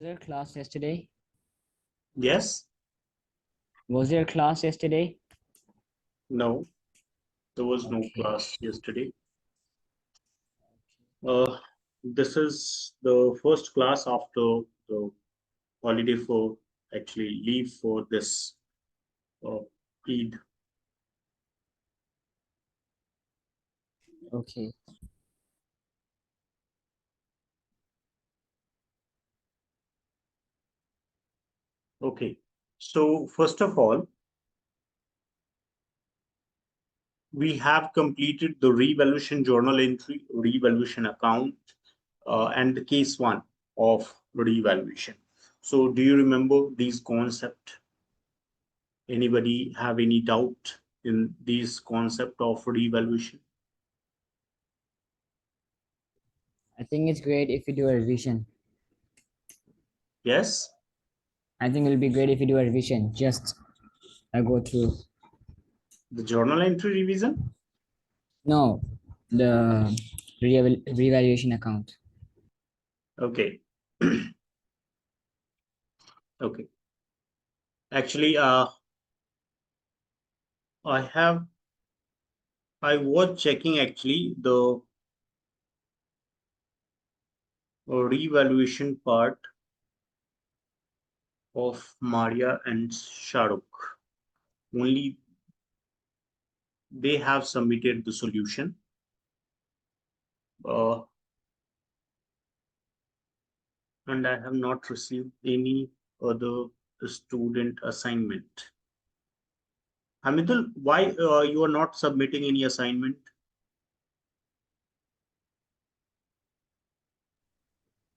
there class yesterday? Yes, Was there class yesterday? no, there was no Okay. class yesterday. Uh, this is the first class after the holiday for actually leave for this uh, Eid. Okay. Okay, so first of all, we have completed the revaluation journal entry, revaluation account, and the case one of revaluation. So, do you remember these concepts? Anybody have any doubt in these concept of revaluation? I think it's great if you do a revision. Yes. I think it'll be great if you do a revision. Just go through. The journal entry revision? No, the revaluation account. Okay. Okay. Actually, I have, I was checking actually the revaluation part of Maria and Shahrukh. Only they have submitted the solution. Uh, and I have not received any other student assignment. Hamidul, why you are not submitting any assignment?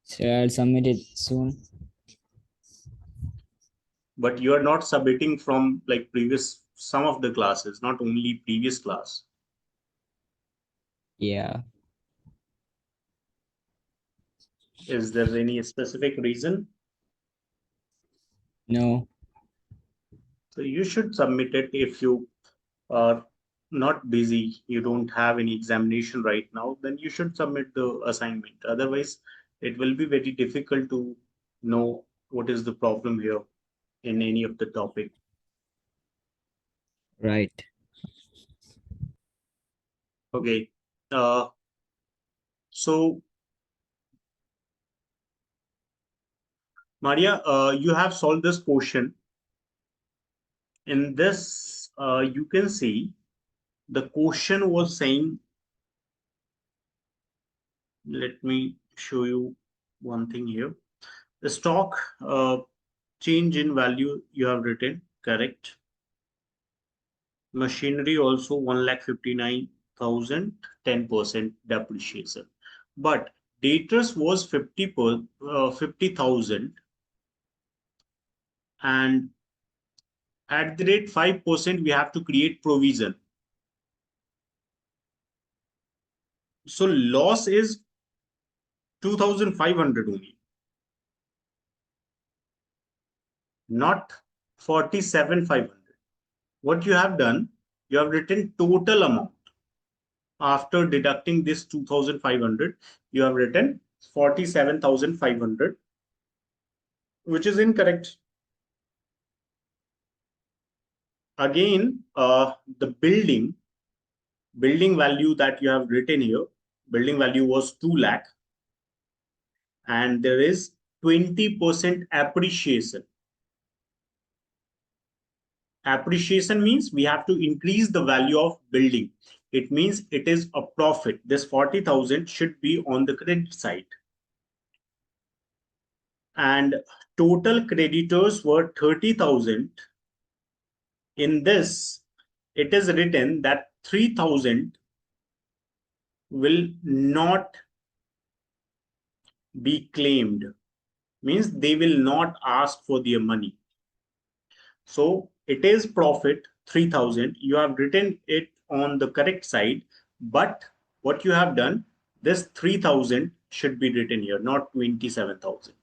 So I'll submit it soon. But you are not submitting from like previous some of the classes, not only previous class. Yeah. Is there any specific reason? No. So you should submit it if you are not busy, you don't have any examination right now, then you should submit the assignment. Otherwise, it will be very difficult to know what is the problem here in any of the topic. Right. Okay. Uh, so Maria, you have solved this question. In this, you can see the question was saying, let me show you one thing here. The stock change in value you have written, correct. Machinery also 1,59,000, 10% depreciation. But debtors was 50,000 and at the rate 5% we have to create provision. So loss is 2,500 only, not 47,500. What you have done, you have written total amount. After deducting this 2,500, you have written 47,500, which is incorrect. Again, the building value that you have written here, building value was 2 lakh, and there is 20% appreciation. Appreciation means we have to increase the value of building. It means it is a profit. This 40,000 should be on the credit side. And total creditors were 30,000. In this, it is written that 3,000 will not be claimed, means they will not ask for their money. So it is profit 3,000. You have written it on the correct side, but what you have done, this 3,000 should be written here, not 27,000.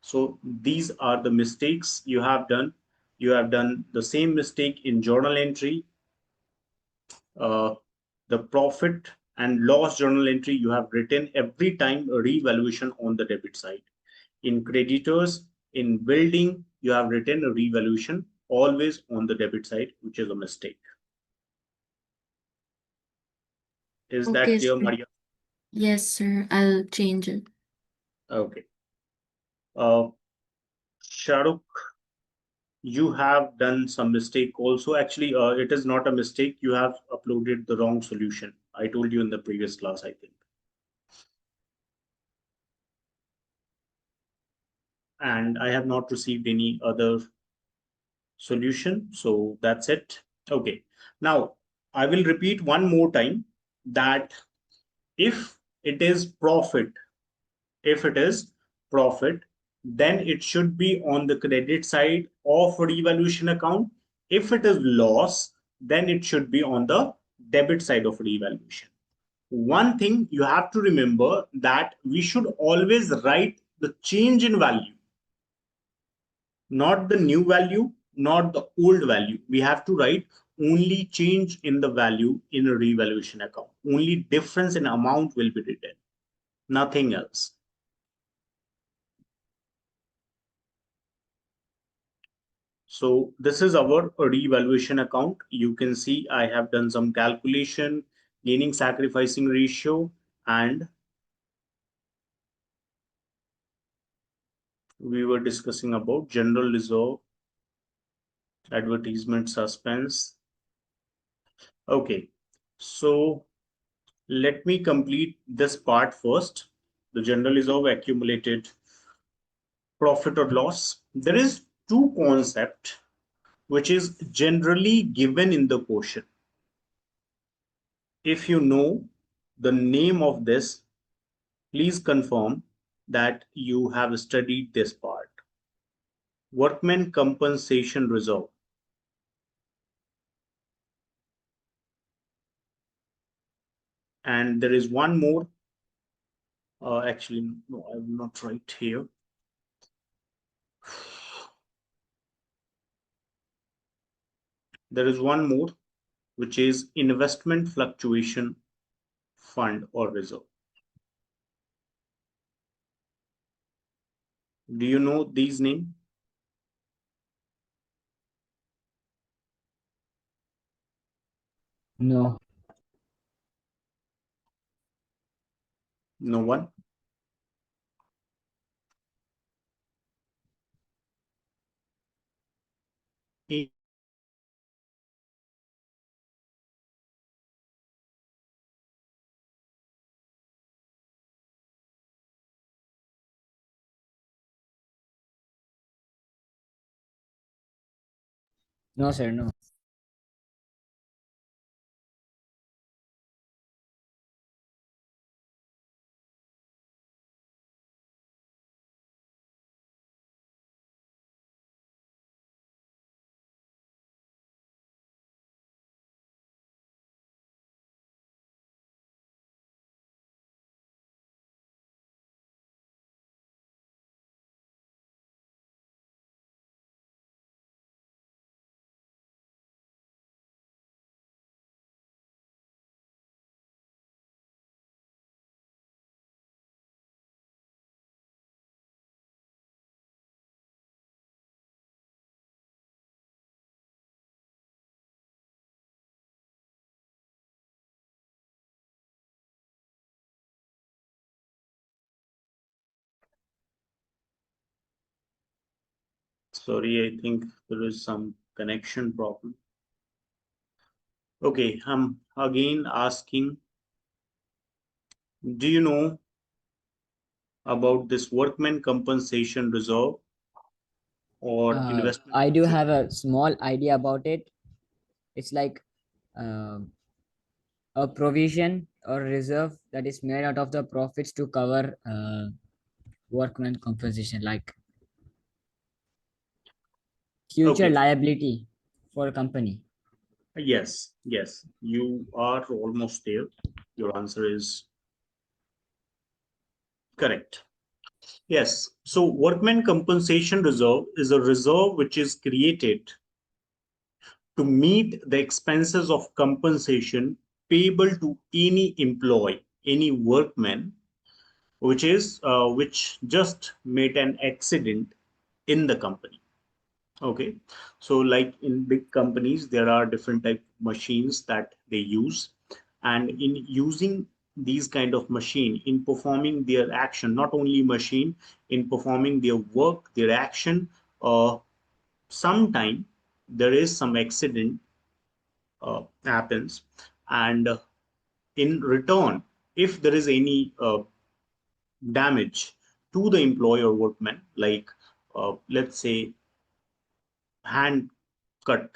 So these are the mistakes you have done. You have done the same mistake in journal entry. Uh, the profit and loss journal entry you have written every time a revaluation on the debit side. In creditors, in building, you have written a revaluation always on the debit side, which is a mistake. Is that Okay, clear, sir. Maria? Yes, sir. I'll change it. Okay. Shahrukh, you have done some mistake also. Actually, it is not a mistake. You have uploaded the wrong solution. I told you in the previous class, I think. And I have not received any other solution. So that's it. Okay. Now, I will repeat one more time that if it is profit, if it is profit, then it should be on the credit side of revaluation account. If it is loss, then it should be on the debit side of revaluation. One thing you have to remember that we should always write the change in value, not the new value, not the old value. We have to write only change in the value in a revaluation account. Only difference in amount will be written, nothing else. So this is our revaluation account. You can see I have done some calculation, gaining sacrificing ratio, and we were discussing about general reserve, advertisement suspense. Okay, so let me complete this part first. The general reserve, accumulated profit or loss. There is two concept which is generally given in the question. If you know the name of this, please confirm that you have studied this part. Workmen compensation reserve. And there is one more. Actually, no, I will not write here. There is one more, which is investment fluctuation fund or reserve. Do you know these names? No. No one? No, sir, no. Sorry, I think there is some connection problem. Okay, I'm again asking, do you know about this workman compensation reserve or investment I do have fluctuation? a small idea about it. It's like um a provision or reserve that is made out of the profits to cover workman compensation, like future Okay, liability for a company. yes, yes, you are almost there. Your answer is correct. Yes, so workman compensation reserve is a reserve which is created to meet the expenses of compensation payable to any employee, any workman, which just made an accident in the company. Okay, so like in big companies, there are different type of machines that they use, and in using these kind of machine in performing their action, not only machine, in performing their work, their action, sometime there is some accident happens, and in return, if there is any damage to the employee or workman, like let's say hand cut,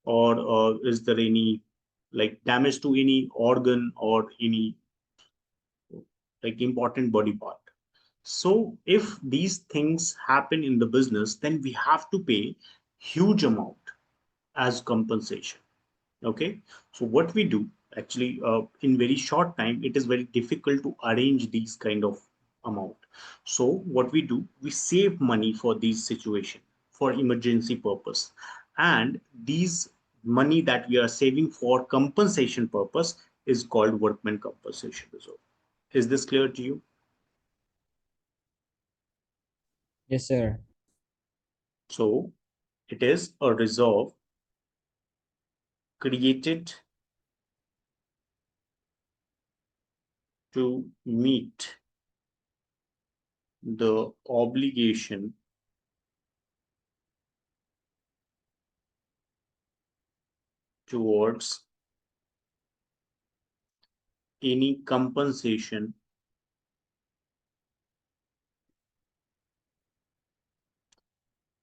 or is there any like damage to any organ or any like important body part. So if these things happen in the business, then we have to pay huge amount as compensation. Okay, so what we do actually, in very short time, it is very difficult to arrange these kind of amount. So what we do, we save money for these situation, for emergency purpose, and these money that we are saving for compensation purpose is called workman compensation reserve. Is this clear to you? Yes, sir. So it is a reserve created to meet the obligation towards any compensation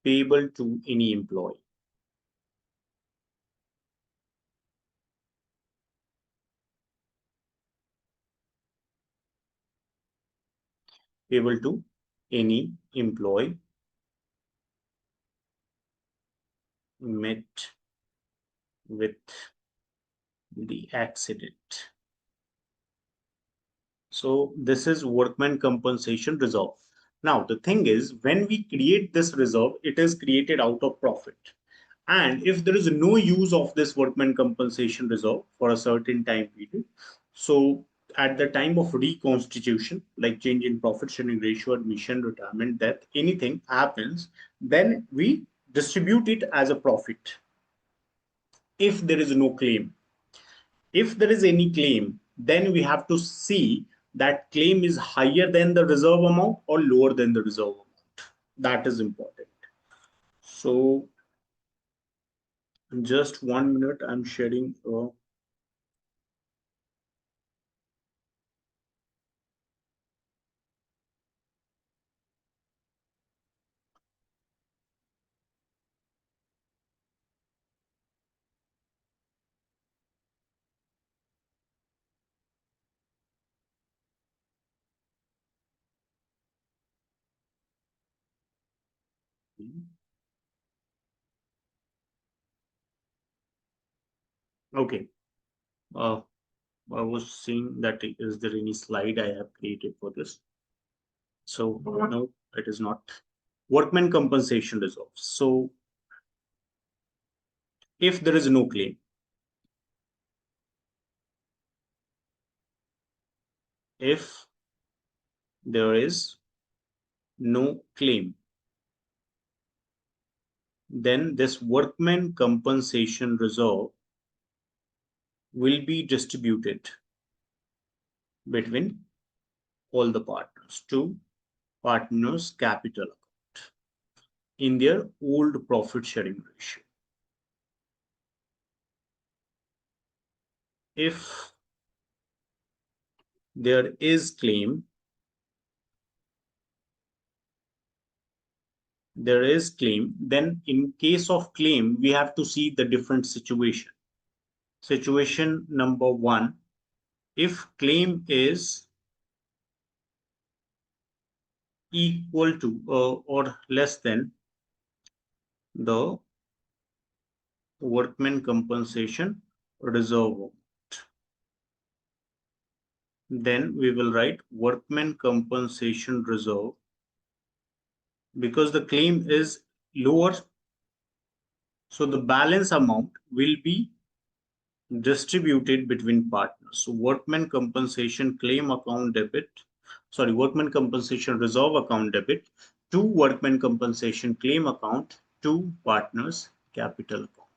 payable to any employee, payable to any employee met with the accident. So this is workman compensation reserve. Now the thing is, when we create this reserve, it is created out of profit. And if there is no use of this workman compensation reserve for a certain time period, so at the time of reconstitution, like change in profit sharing ratio, admission, retirement, death, anything happens, then we distribute it as a profit if there is no claim. If there is any claim, then we have to see that claim is higher than the reserve amount or lower than the reserve amount. That is important. So just 1 minute, I'm sharing. Okay. Uh, I was seeing that is there any slide I have created for this? So no, it is not. Workman compensation reserve. So if there is no claim, if there is no claim, then this workman compensation reserve will be distributed between all the partners to partners capital account in their old profit sharing ratio. If there is claim, then in case of claim, we have to see the different situation. Situation number one, if claim is equal to or less than the workman compensation reserve, then we will write workman compensation reserve, because the claim is lower, so the balance amount will be distributed between partners. So workman compensation claim account debit workman compensation reserve account debit to workman compensation claim account to partners capital account.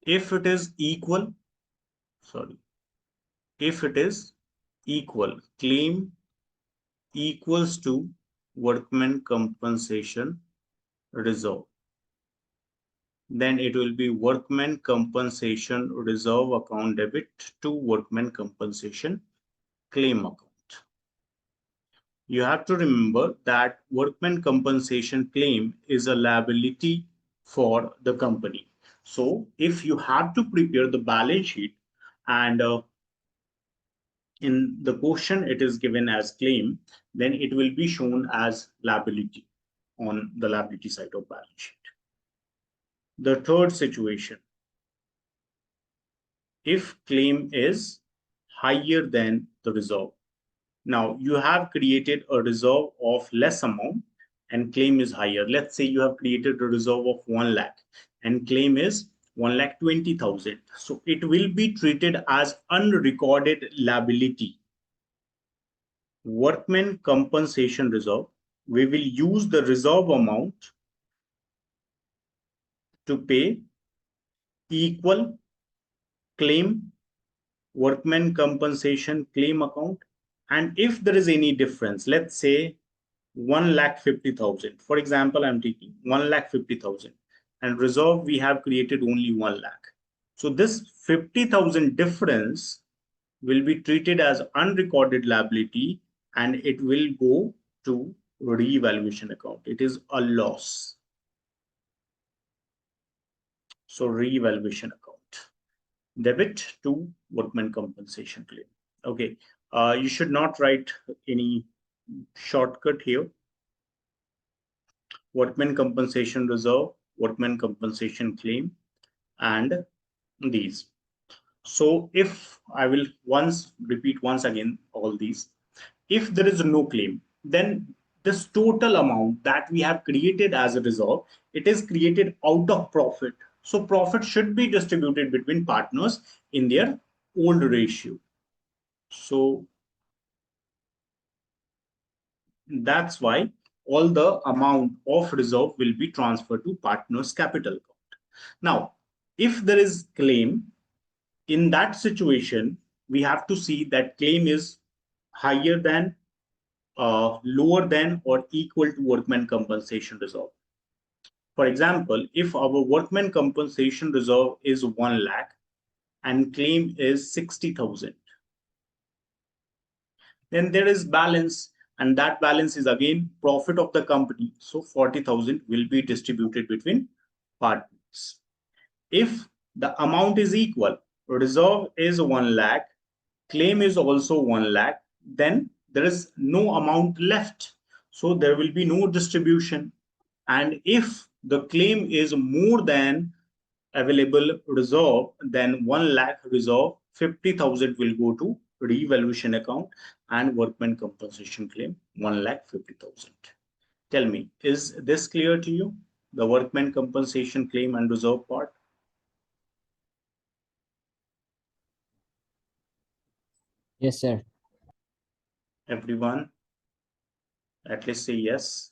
If it is equal, if it is equal, claim equals to workman compensation reserve, then it will be workman compensation reserve account debit to workman compensation claim account. You have to remember that workman compensation claim is a liability for the company. So if you have to prepare the balance sheet and in the question it is given as claim, then it will be shown as liability on the liability side of balance sheet. The third situation, if claim is higher than the reserve. Now you have created a reserve of less amount and claim is higher. Let's say you have created a reserve of 1 lakh and claim is 1,20,000. So it will be treated as unrecorded liability. Workman compensation reserve, we will use the reserve amount to pay equal claim workman compensation claim account. And if there is any difference, let's say 1,50,000. For example, I'm taking 1,50,000 and reserve we have created only 1 lakh. So this 50,000 difference will be treated as unrecorded liability and it will go to revaluation account. It is a loss. So revaluation account. Debit to workman compensation claim. Okay. You should not write any shortcut here. Workman compensation reserve, workman compensation claim, and these. So if I will repeat once again all these, if there is no claim, then this total amount that we have created as a reserve, it is created out of profit. So profit should be distributed between partners in their old ratio. So that's why all the amount of reserve will be transferred to partners capital account. Now, if there is claim, in that situation, we have to see that claim is higher than, lower than, or equal to workman compensation reserve. For example, if our workman compensation reserve is 1 lakh and claim is 60,000, then there is balance, and that balance is again profit of the company. So 40,000 will be distributed between partners. If the amount is equal, reserve is 1 lakh, claim is also 1 lakh, then there is no amount left. So there will be no distribution. And if the claim is more than available reserve, then 1 lakh reserve, 50,000 will go to revaluation account and workman compensation claim 1,50,000. Tell me, is this clear to you? The workman compensation claim and reserve part? Yes, sir. Everyone, at least say yes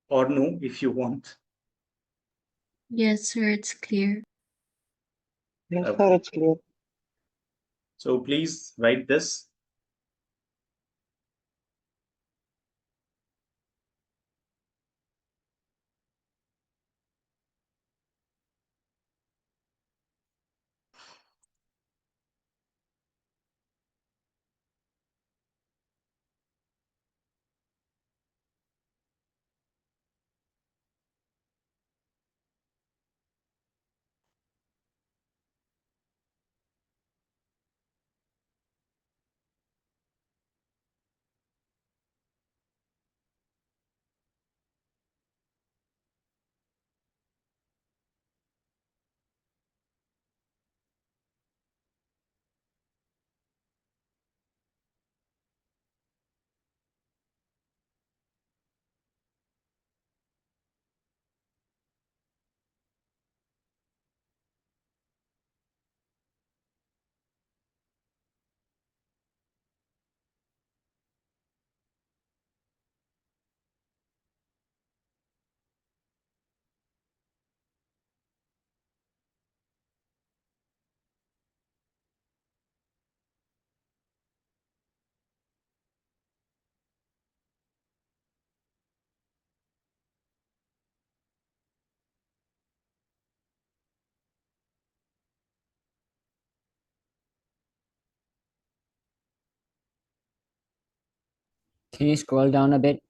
or no if you want. Yes, sir, it's clear. Yes, sir, Okay. it's clear. So please write this. Can you scroll down a bit?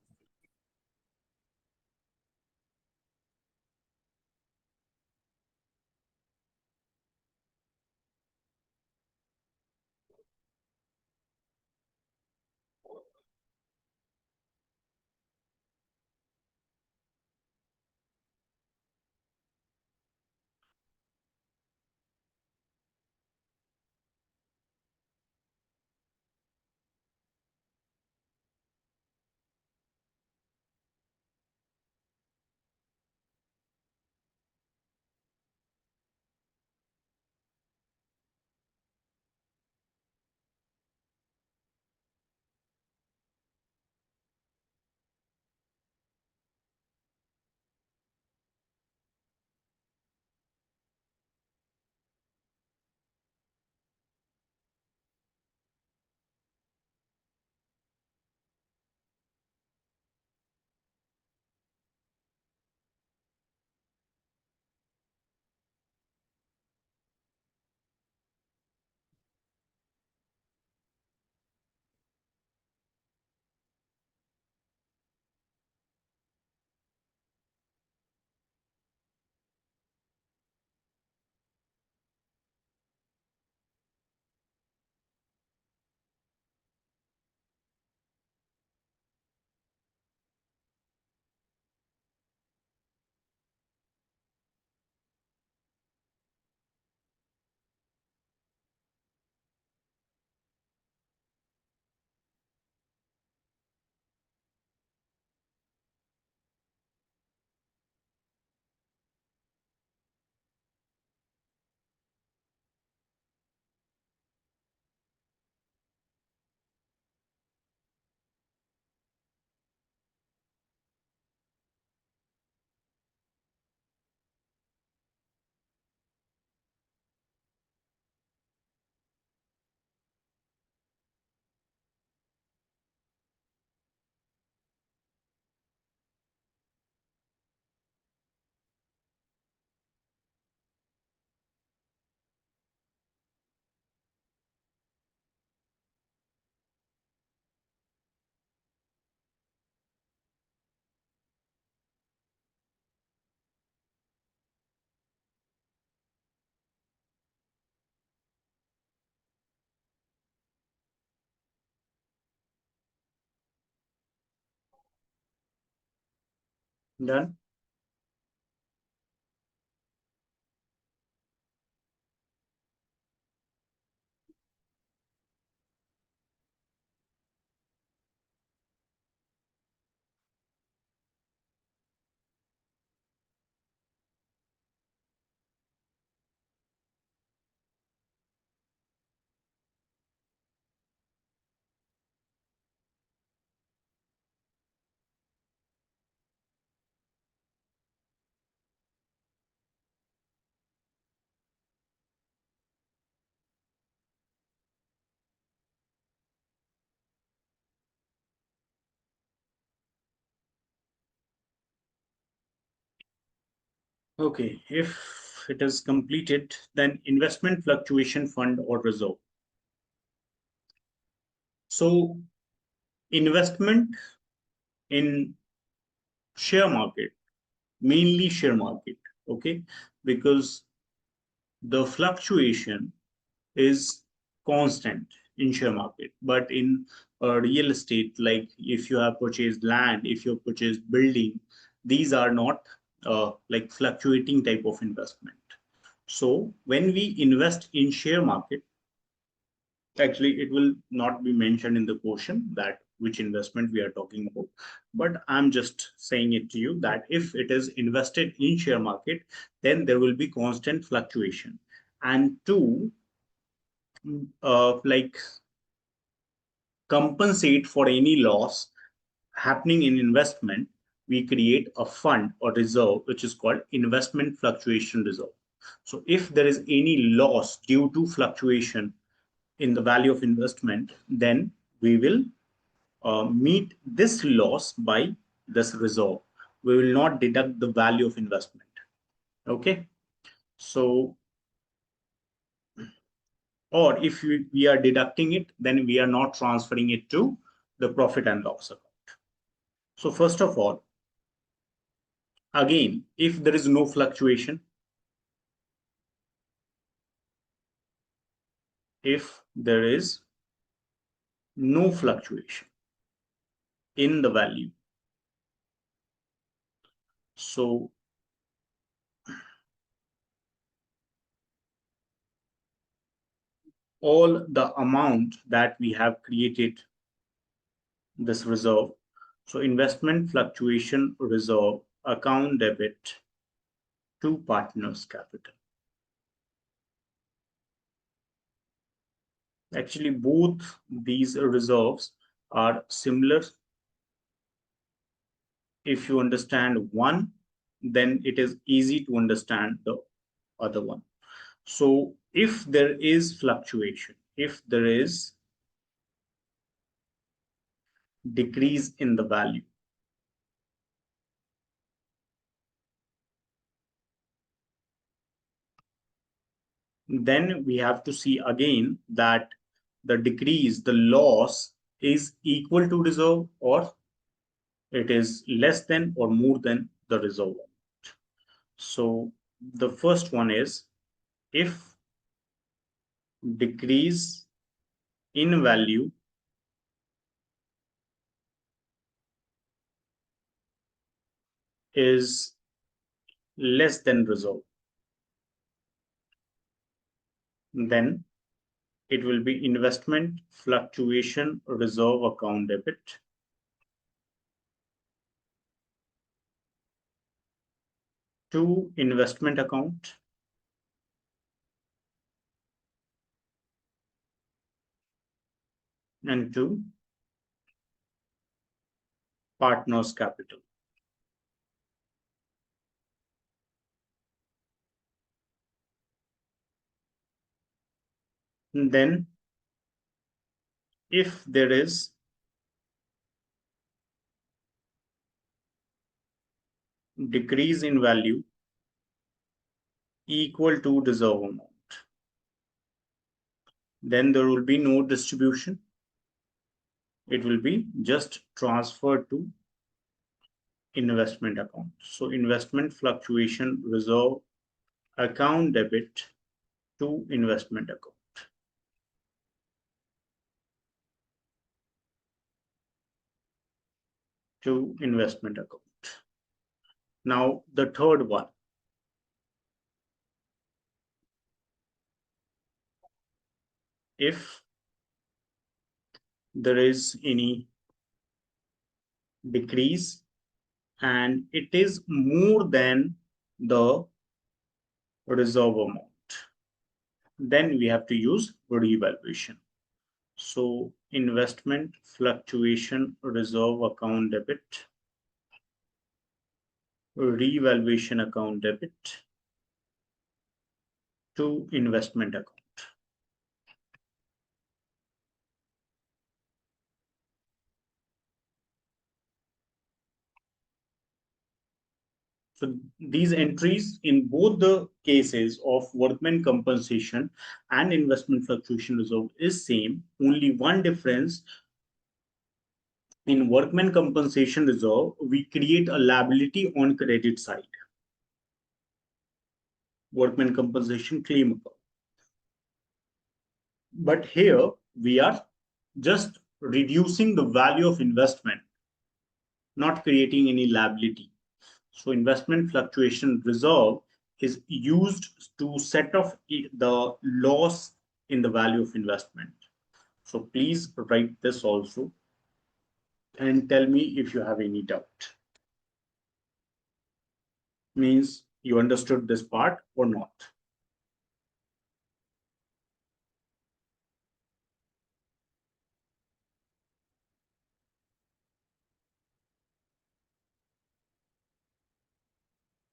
Done. Okay, if it is completed, then investment fluctuation fund or reserve. So investment in share market, mainly share market, okay, because the fluctuation is constant in share market, but in real estate, like if you have purchased land, if you have purchased building, these are not like fluctuating type of investment. So when we invest in share market, actually it will not be mentioned in the question that which investment we are talking about, but I'm just saying it to you that if it is invested in share market, then there will be constant fluctuation. And to like compensate for any loss happening in investment, we create a fund or reserve which is called investment fluctuation reserve. So if there is any loss due to fluctuation in the value of investment, then we will meet this loss by this reserve. We will not deduct the value of investment. Okay. So, or if we are deducting it, then we are not transferring it to the profit and loss account. So first of all, again, if there is no fluctuation, if there is no fluctuation in the value, so all the amount that we have created this reserve, so investment fluctuation reserve account debit to partners capital. Actually, both these reserves are similar. If you understand one, then it is easy to understand the other one. So if there is fluctuation, if there is decrease in the value, then we have to see again that the decrease, the loss is equal to reserve, or it is less than or more than the reserve. So the first one is, if decrease in value is less than reserve, then it will be investment fluctuation reserve account debit to investment account and to partners capital. And then if there is decrease in value equal to reserve amount, then there will be no distribution. It will be just transferred to investment account. So investment fluctuation reserve account debit to investment account. To investment account. Now the third one, if there is any decrease and it is more than the reserve amount, then we have to use revaluation. So investment fluctuation reserve account debit, revaluation account debit to investment account. So these entries in both the cases of workman compensation and investment fluctuation reserve is same. Only one difference: in workman compensation reserve, we create a liability on credit side. Workman compensation claim account. But here we are just reducing the value of investment, not creating any liability. So investment fluctuation reserve is used to set off the loss in the value of investment. So please write this also and tell me if you have any doubt. Means you understood this part or not.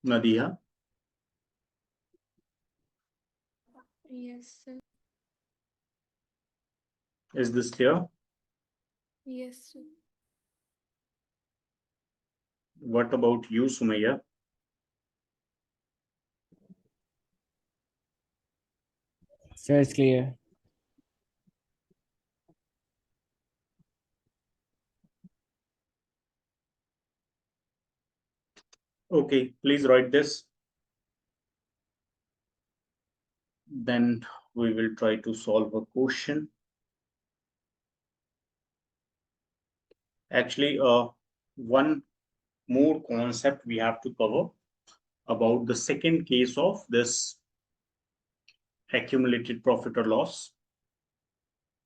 Nadia, Yes, sir. is this clear? Yes, sir. What about you, Sumaya? So it's clear. Okay, please write this. Then we will try to solve a question. Actually, one more concept we have to cover about the second case of this accumulated profit or loss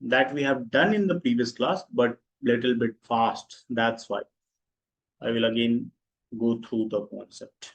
that we have done in the previous class, but little bit fast. That's why I will again go through the concept.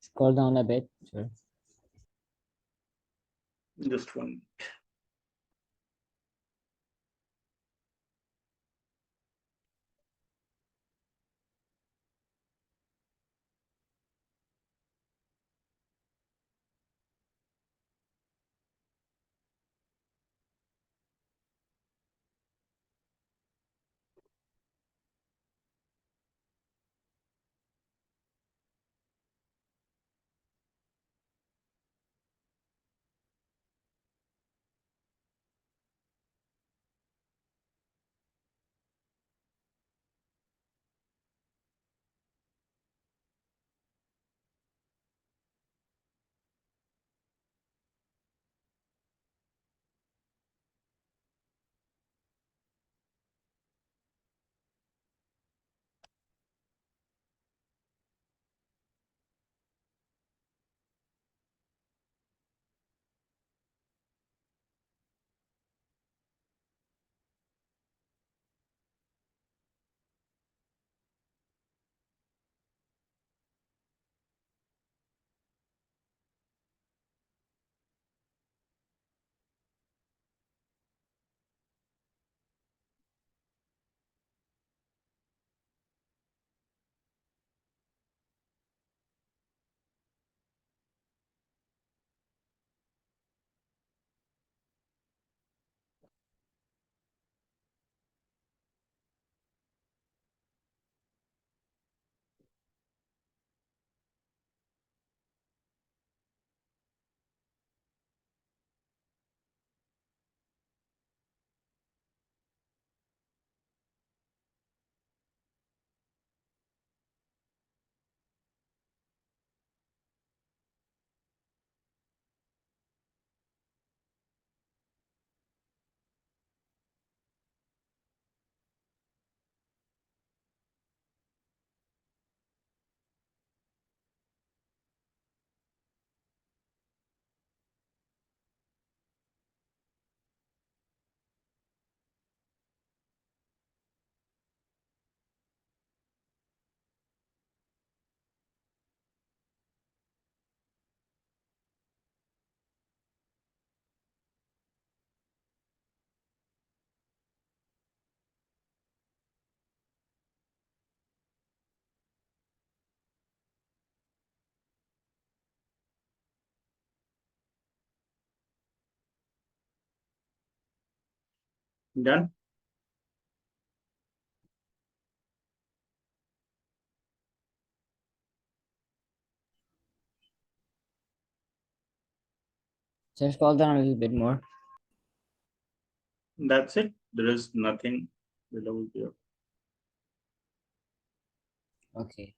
Scroll down a bit, sir. Just one. Done. Sir, scroll down a little bit more. That's it. There is nothing below here. Okay.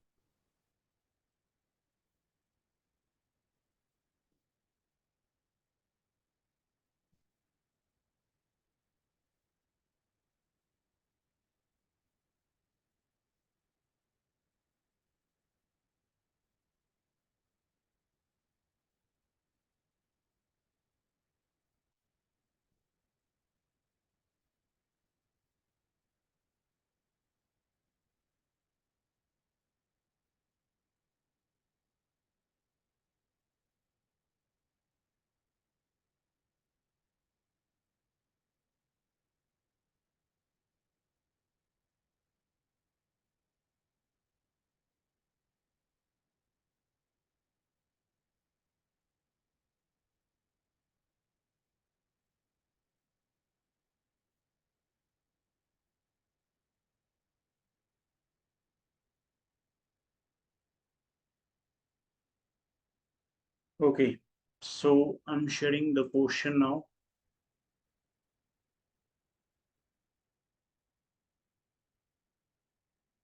Okay, so I'm sharing the question now.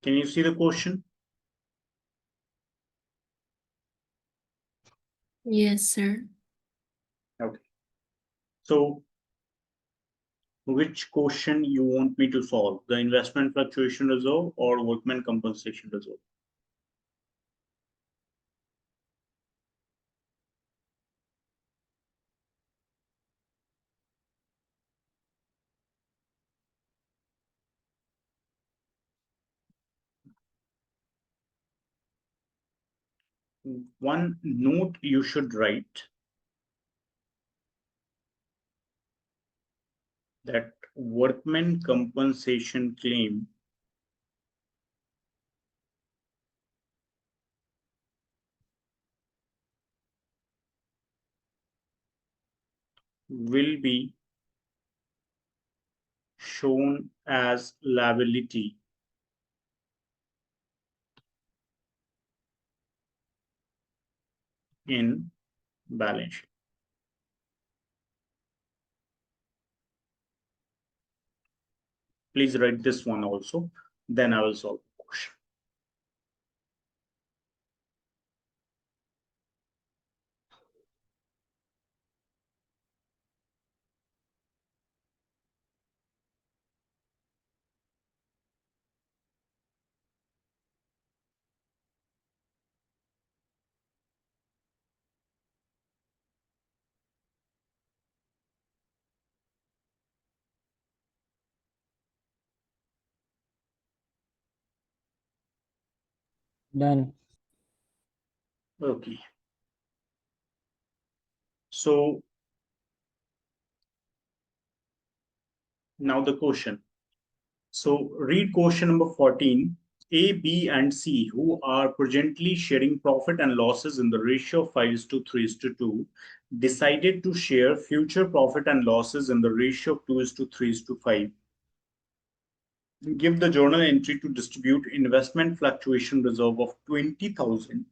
Can you see the question? Yes, sir. Okay. So which question you want me to solve? The investment fluctuation reserve or workman compensation reserve? One note you should write that workman compensation claim will be shown as liability in balance sheet. Please write this one also, then I will solve the question. Done. Okay. So now the question. So read question number 14. A, B, and C, who are presently sharing profit and losses in the ratio of 5:3:2, decided to share future profit and losses in the ratio of 2:3:5. Give the journal entry to distribute investment fluctuation reserve of 20,000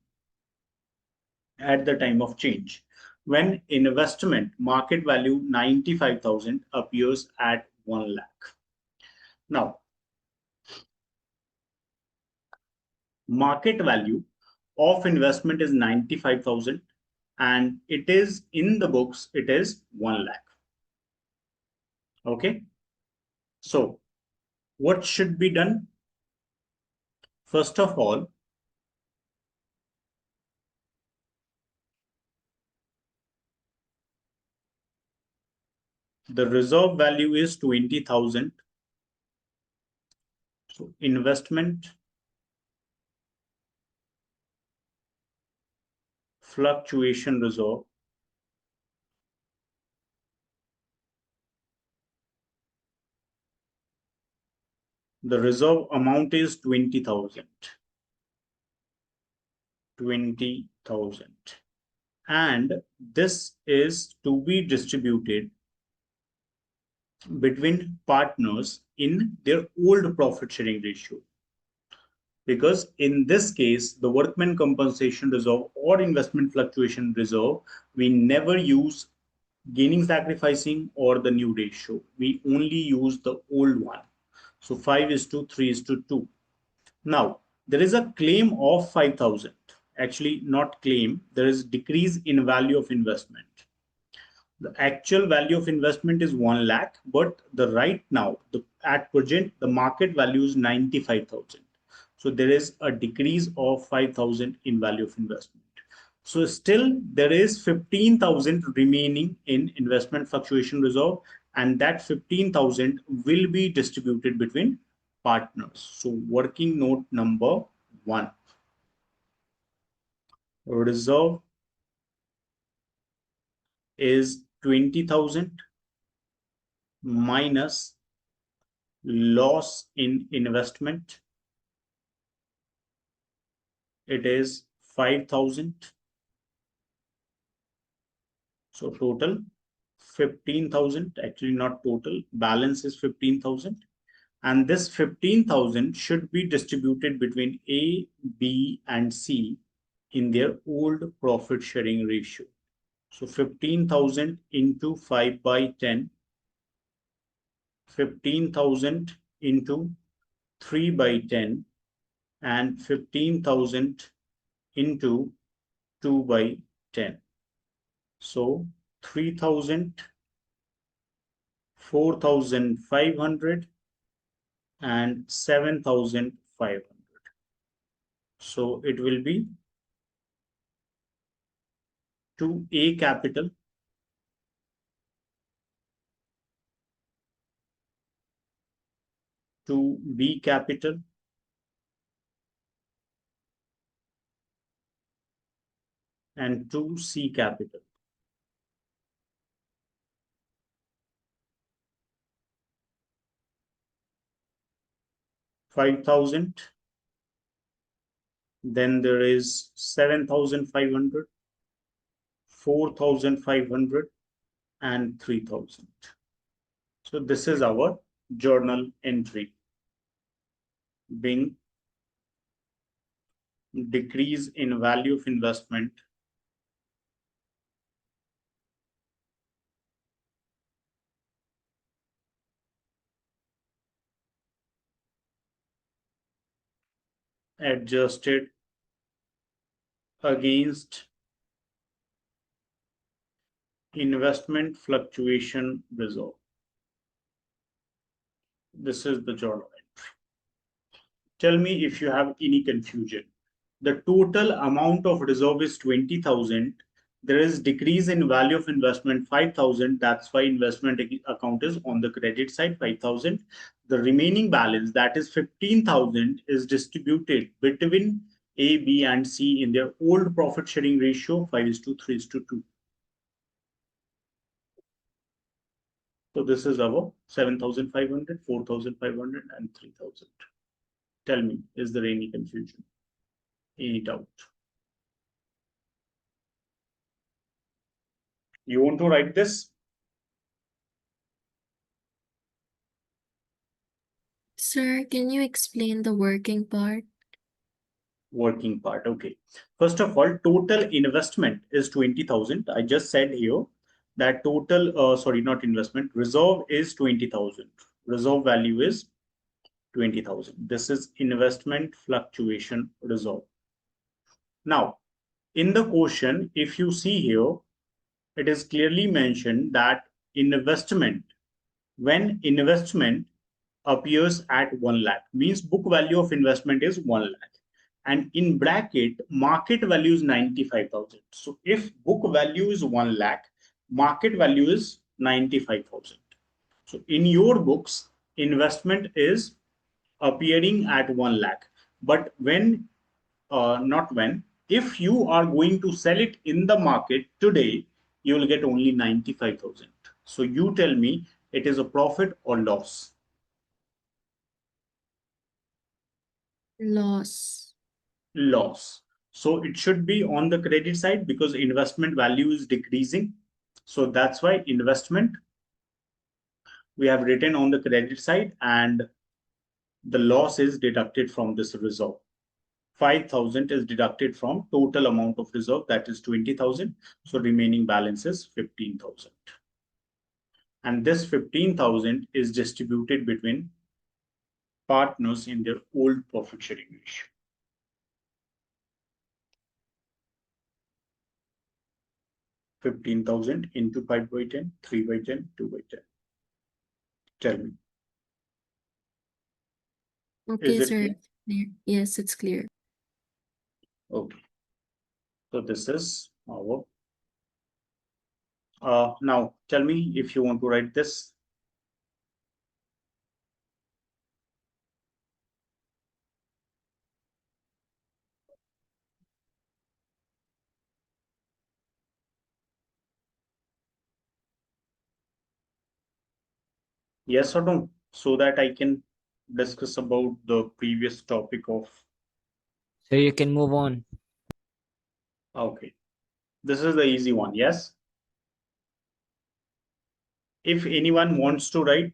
at the time of change, when investment market value 95,000 appears at 1 lakh. Now, market value of investment is 95,000 and it is in the books, it is 1 lakh. Okay. So what should be done? First of all, the reserve value is 20,000. So investment fluctuation reserve the reserve amount is 20,000. 20,000. And this is to be distributed between partners in their old profit sharing ratio. Because in this case, the workman compensation reserve or investment fluctuation reserve, we never use gaining sacrificing or the new ratio. We only use the old one. So 5:3:2. Now, there is a claim of 5,000. Actually, not claim, there is decrease in value of investment. The actual value of investment is 1 lakh, but the right now, at present, the market value is 95,000. So there is a decrease of 5,000 in value of investment. So still there is 15,000 remaining in investment fluctuation reserve, and that 15,000 will be distributed between partners. So working note number 1. Reserve is 20,000 minus loss in investment. It is 5,000. So total 15,000, actually not total, balance is 15,000. And this 15,000 should be distributed between A, B, and C in their old profit sharing ratio. So 15,000 into 5 by 10, 15,000 into 3 by 10, and 15,000 into 2 by 10. So 3,000, 4,500, and 7,500. So it will be 2A capital, 2B capital, and 2C capital. $5,000. Then there is 7,500, 4,500, and 3,000. So this is our journal entry, being decrease in value of investment adjusted against investment fluctuation reserve. This is the journal entry. Tell me if you have any confusion. The total amount of reserve is 20,000. There is decrease in value of investment 5,000. That's why investment account is on the credit side 5,000. The remaining balance, that is 15,000, is distributed between A, B, and C in their old profit sharing ratio 5:3:2. So this is our 7,500, 4,500, and 3,000. Tell me, is there any confusion? Any doubt? You want to write this? Sir, can you explain the working part? Working part. Okay. First of all, total investment is 20,000. I just said here that total, sorry, not investment, reserve is 20,000. Reserve value is 20,000. This is investment fluctuation reserve. Now, in the question, if you see here, it is clearly mentioned that investment, when investment appears at 1 lakh, means book value of investment is 1 lakh, and in bracket market value is 95,000. So if book value is 1 lakh, market value is 95,000. So in your books, investment is appearing at 1 lakh, but when not when, if you are going to sell it in the market today, you will get only 95,000. So you tell me, it is a profit or loss? Loss. Loss. So it should be on the credit side because investment value is decreasing. So that's why investment we have written on the credit side, and the loss is deducted from this reserve. 5,000 is deducted from total amount of reserve, that is 20,000. So remaining balance is 15,000. And this 15,000 is distributed between partners in their old profit sharing ratio. 15,000 into 5 by 10, 3 by 10, 2 by 10. Tell me. Okay, Is it sir. clear? Clear. Yes, it's clear. Okay. So this is our. Now tell me if you want to write this. Yes or no, so that I can discuss about the previous topic of. So you can move on. Okay, this is the easy one. Yes. If anyone wants to write,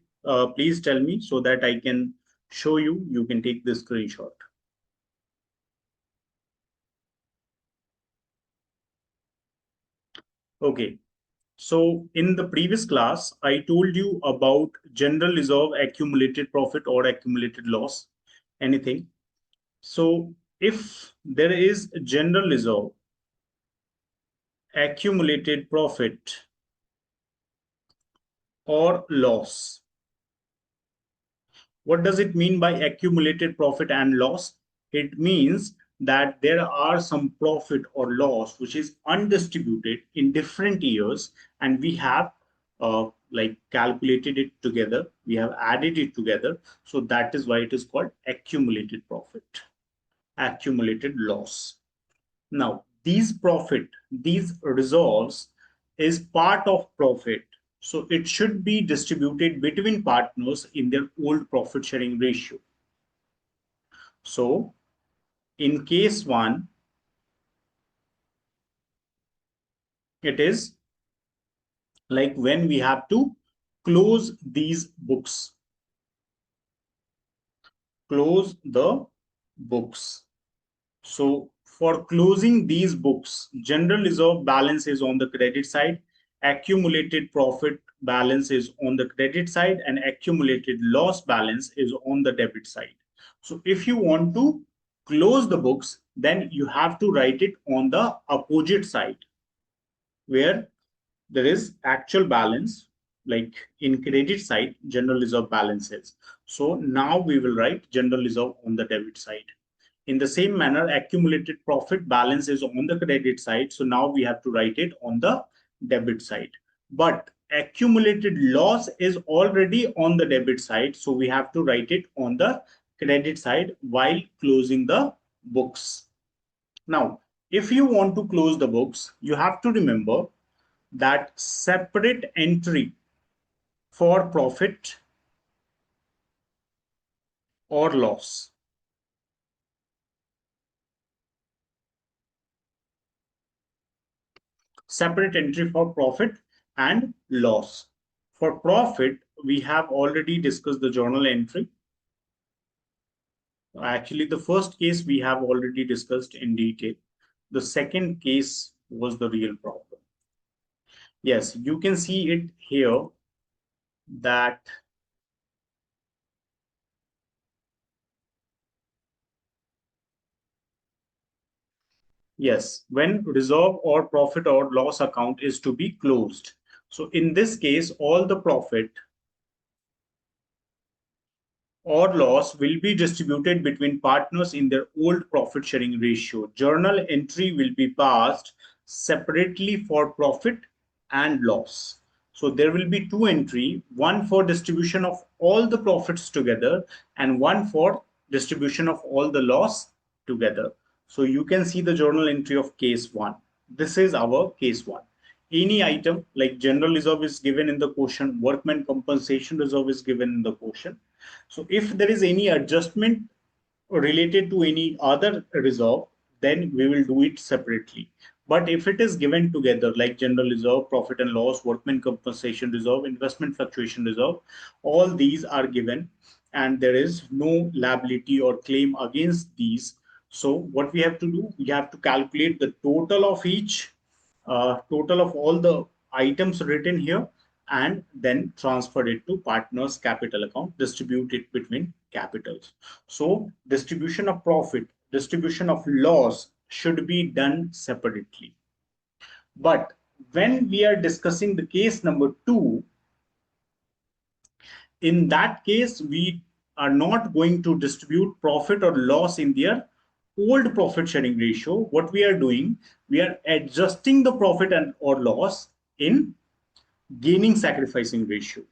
please tell me so that I can show you. You can take the screenshot. Okay. So in the previous class, I told you about general reserve, accumulated profit or accumulated loss, anything. So if there is general reserve, accumulated profit or loss, what does it mean by accumulated profit and loss? It means that there are some profit or loss which is undistributed in different years, and we have like calculated it together, we have added it together. So that is why it is called accumulated profit, accumulated loss. Now, these profit, these reserves is part of profit. So it should be distributed between partners in their old profit sharing ratio. So in case one, it is like when we have to close these books, close the books. So for closing these books, general reserve balance is on the credit side, accumulated profit balance is on the credit side, and accumulated loss balance is on the debit side. So if you want to close the books, then you have to write it on the opposite side where there is actual balance, like in credit side, general reserve balance is. So now we will write general reserve on the debit side. In the same manner, accumulated profit balance is on the credit side. So now we have to write it on the debit side. But accumulated loss is already on the debit side. So we have to write it on the credit side while closing the books. Now, if you want to close the books, you have to remember that separate entry for profit or loss. Separate entry for profit and loss. For profit, we have already discussed the journal entry. Actually, the first case we have already discussed in detail. The second case was the real problem. Yes, you can see it here that yes, when reserve or profit or loss account is to be closed. So in this case, all the profit or loss will be distributed between partners in their old profit sharing ratio. Journal entry will be passed separately for profit and loss. So there will be two entry, one for distribution of all the profits together and one for distribution of all the loss together. So you can see the journal entry of case one. This is our case one. Any item like general reserve is given in the question, workman compensation reserve is given in the question. So if there is any adjustment related to any other reserve, then we will do it separately. But if it is given together, like general reserve, profit and loss, workman compensation reserve, investment fluctuation reserve, all these are given and there is no liability or claim against these. So what we have to do, we have to calculate the total of each, total of all the items written here, and then transfer it to partners capital account, distribute it between capitals. So distribution of profit, distribution of loss should be done separately. But when we are discussing the case number two, in that case, we are not going to distribute profit or loss in their old profit sharing ratio. What we are doing, we are adjusting the profit and or loss in gaining sacrificing ratio.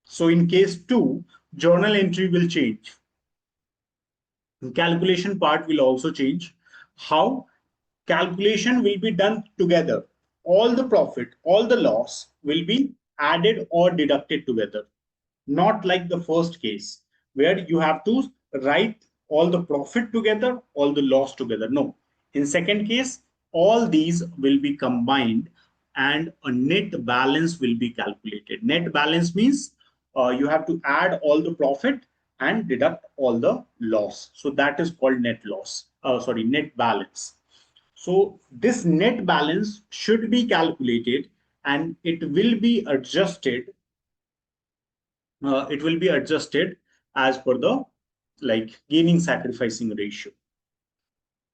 So in case two, journal entry will change. The calculation part will also change. How? Calculation will be done together. All the profit, all the loss will be added or deducted together. Not like the first case where you have to write all the profit together, all the loss together. No. In second case, all these will be combined and a net balance will be calculated. Net balance means you have to add all the profit and deduct all the loss. So that is called net loss. Sorry, net balance. So this net balance should be calculated and it will be adjusted. As per the like gaining sacrificing ratio.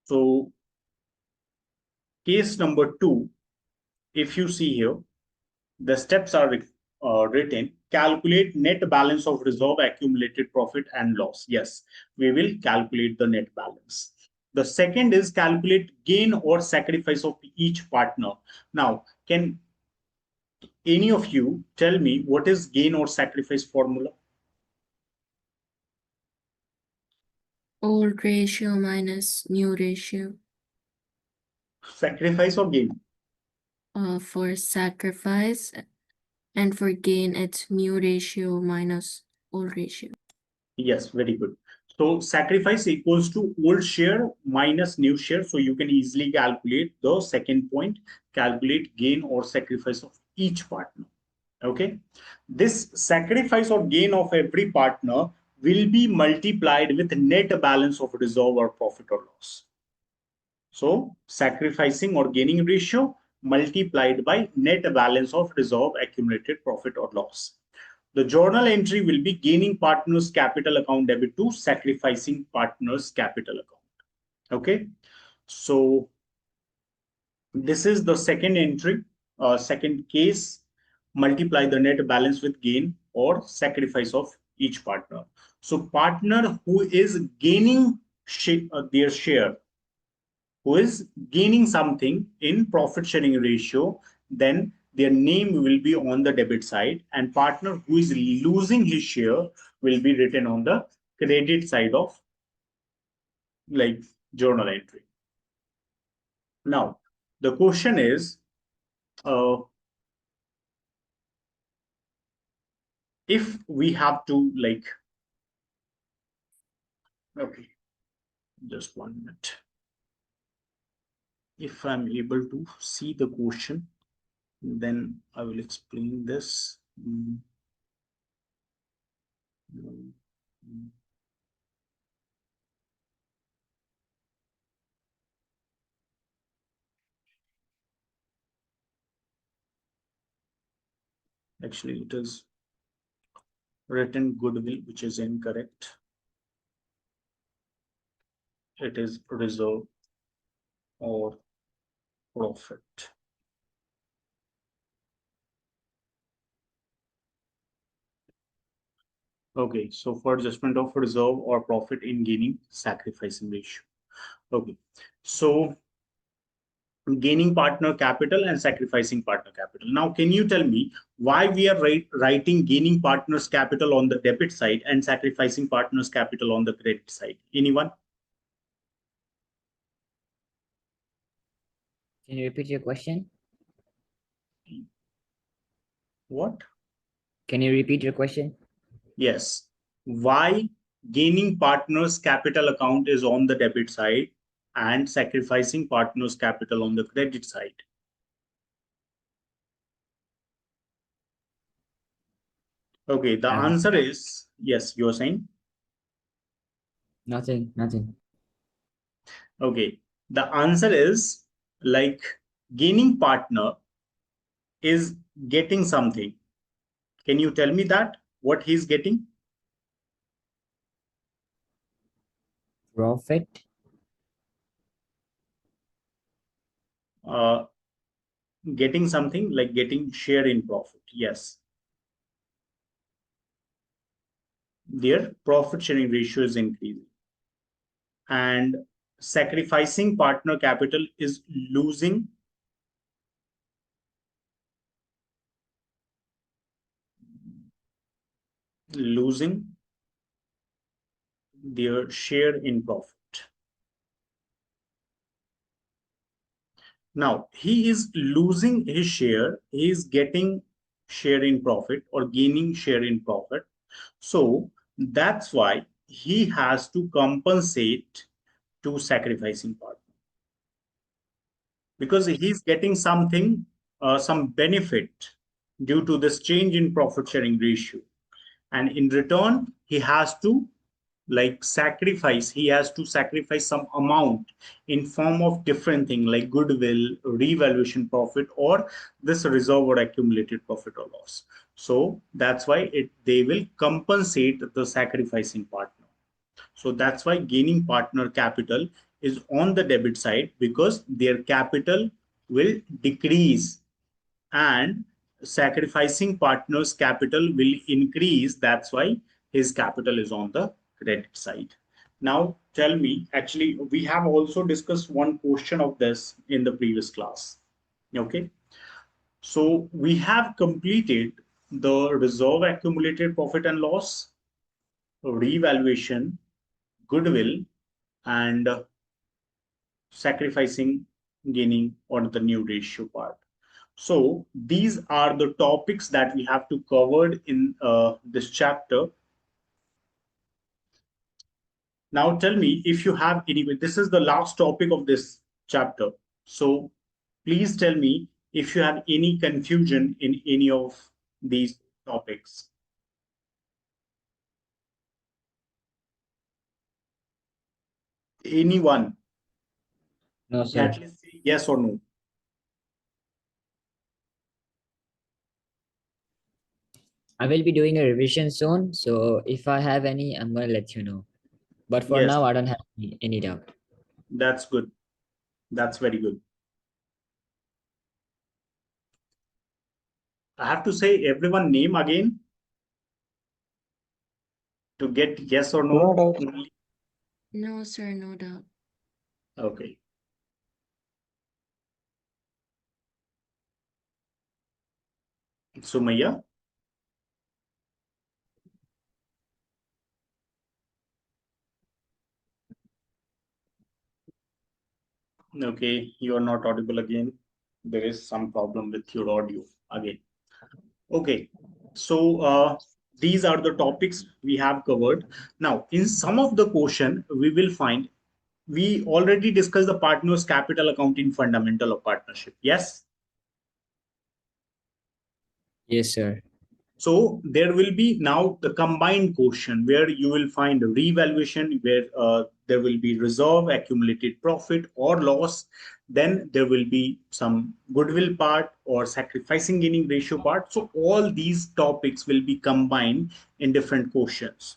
So case number 2, if you see here, the steps are written. Calculate net balance of reserve, accumulated profit and loss. Yes, we will calculate the net balance. The second is calculate gain or sacrifice of each partner. Now, can any of you tell me what is gain or sacrifice formula? Old ratio minus new ratio. Sacrifice or gain? For sacrifice, and for gain, it's new ratio minus old ratio. Yes, very good. So sacrifice equals to old share minus new share. So you can easily calculate the second point, calculate gain or sacrifice of each partner. Okay. This sacrifice or gain of every partner will be multiplied with net balance of reserve or profit or loss. So sacrificing or gaining ratio multiplied by net balance of reserve, accumulated profit or loss. The journal entry will be gaining partners capital account debit to sacrificing partners capital account. Okay. So this is the second entry, second case, multiply the net balance with gain or sacrifice of each partner. So partner who is gaining their share, who is gaining something in profit sharing ratio, then their name will be on the debit side, and partner who is losing his share will be written on the credit side of like journal entry. Now, the question is, if we have to like, okay, just 1 minute. If I'm able to see the question, then I will explain this. Actually, it is written goodwill, which is incorrect. It is reserve or profit. Okay, so for adjustment of reserve or profit in gaining sacrificing ratio. Okay, so gaining partner capital and sacrificing partner capital. Now, can you tell me why we are writing gaining partners capital on the debit side and sacrificing partners capital on the credit side? Anyone? Can you repeat your question? What? Can you repeat your question? Yes. Why gaining partners capital account is on the debit side and sacrificing partners capital on the credit side? Okay, the answer is yes, you're saying? Nothing. Okay, the answer is like gaining partner is getting something. Can you tell me that? What he's getting? Profit. Getting something like getting share in profit. Yes. Their profit sharing ratio is increasing. And sacrificing partner capital is losing their share in profit. Now he is losing his share, he is getting share in profit or gaining share in profit. So that's why he has to compensate to sacrificing partner, because he's getting something, some benefit due to this change in profit sharing ratio. And in return, he has to like sacrifice, he has to sacrifice some amount in form of different thing like goodwill, revaluation profit, or this reserve or accumulated profit or loss. So that's why they will compensate the sacrificing partner. So that's why gaining partner capital is on the debit side, because their capital will decrease and sacrificing partner's capital will increase. That's why his capital is on the credit side. Now tell me, actually we have also discussed one portion of this in the previous class. Okay, so we have completed the reserve accumulated profit and loss, revaluation, goodwill, and sacrificing gaining on the new ratio part. So these are the topics that we have to cover in this chapter. Now tell me if you have any, this is the last topic of this chapter. So please tell me if you have any confusion in any of these topics. Anyone? No, Can sir. at least say yes or no. I will be doing a revision soon, so if I have any, I'm gonna let you know. But for Yes, now, I don't have any doubt. that's good. That's very good. I have to say everyone name again to get yes or No no. doubt. No, sir, no doubt. Okay. Sumaya. Okay, you are not audible again. There is some problem with your audio again. Okay, so these are the topics we have covered. Now, in some of the question, we will find we already discussed the partners capital accounting fundamental of partnership. Yes. Yes, sir. So there will be now the combined quotient where you will find a revaluation, where there will be reserve, accumulated profit or loss. Then there will be some goodwill part or sacrificing gaining ratio part. So all these topics will be combined in different quotients.